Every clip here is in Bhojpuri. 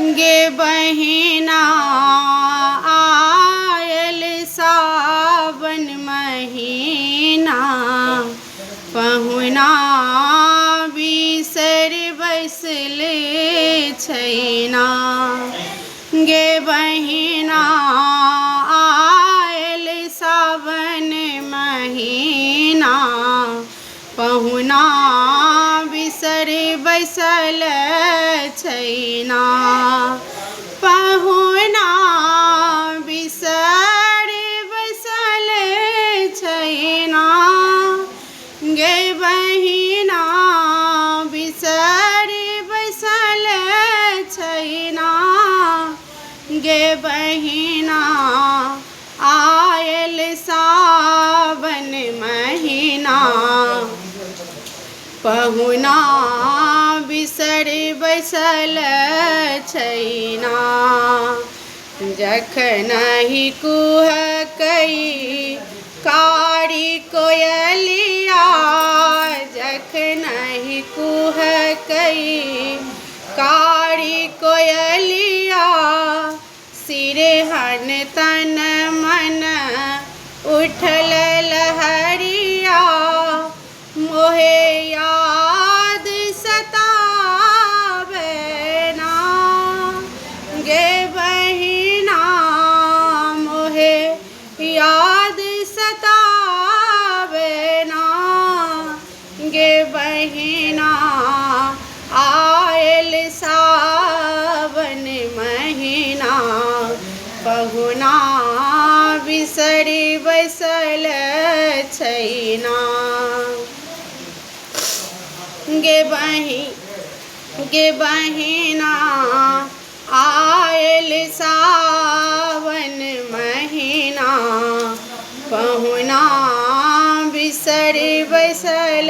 गे बहिना आयल सावन महीना, पहुना बिसर बैसल छैना। गे बहिना आयल सावन महीना, पहुना बिसर बैसल छैना। पहुना बिसर बैसल छैना। गे बहिना बिसर बैसल छैना। गे बहिना आयल सावन महीना, पहुना बिसर बैसल छैना। जखनहि कुहकै कारी कोयलिया, जखनहि कुहकै कारी कोयलिया, सिरहन तन मन उठल लहरिया। मोहे याद सतावे ना। गे बहिना मोहे याद सतावे ना। गे बहिना आयल सावन महीना, पहुना बिसर बैसल छैना। गे बहिना आयल सावन महीना, पहुना बिसर बैसल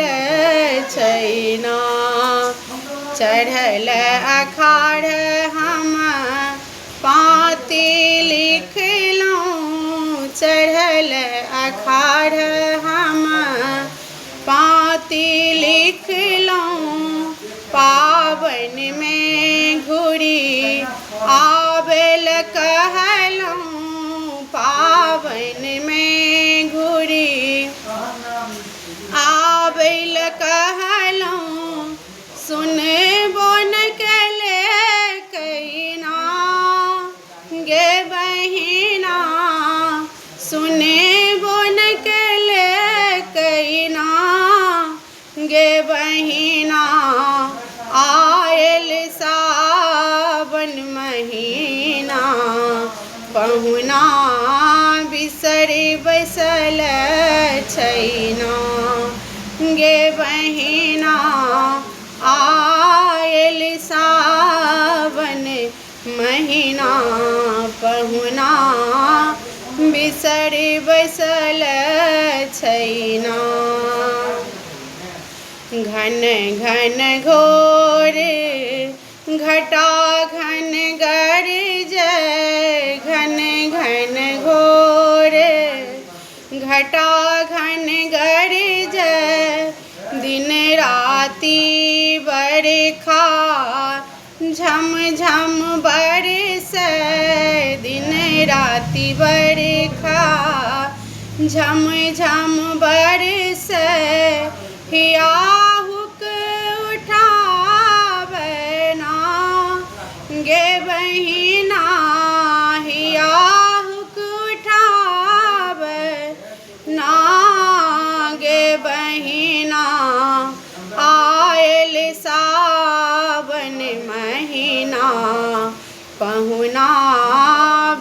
छैना। चढ़ल अखाड़ हम पाती लिखलहुँ, चढ़ल अखाड़ हम पाती लिखलहुँ। पावन में घुरी आबेल कहलहुँ, पावन में घुरी आबेल कहलहुँ। सुनबो न केले कैना। गे बहिना सुनबो न केले कैना। गे बहिना आयल सावन महीना, पहुना बिसर बैसल छैना। गे बहिना आयल सावन महीना, पहुना बिसर बैसल छैना। घन घन घोर घटा घन गरज, घन घन घोर घटा घन गरज। दिन राति बरखा झम झम बरस, दिन राति बरखा झम झम बरस। हियाहुक उठावे ना। गे बहिना हियाहुक उठावे ना। गे बहिना आयल सावन महीना, पहुना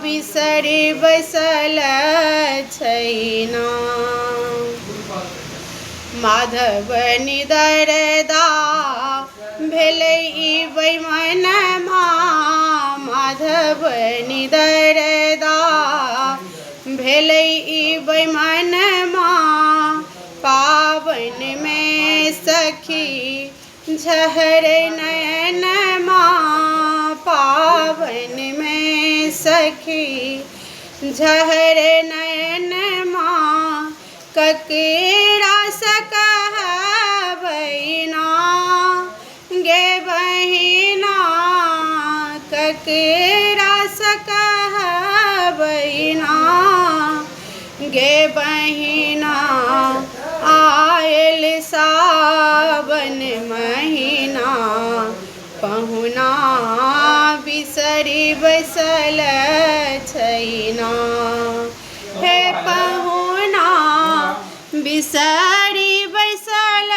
बिसर बैसल छैना। माधव निदरदा भेलै ई बैमनमा, माधव निदरदा भेलै ई बैमनमा। पावन में सखी झहर नयनमा, पावन में सखी झहर नयनमा। ककरा से कहबै ना। गे बहिना ककरा केरा सकहबैना गे बहिना आयल सावन महीना पहुना बिसरी बैसल छैना हे पहुना बिसरी बैसल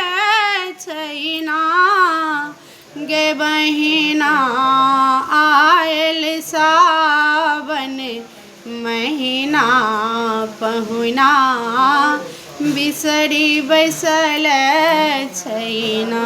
छैना गे बहिना आयल सावन महीना पहुना बिसरी बैसल छैना।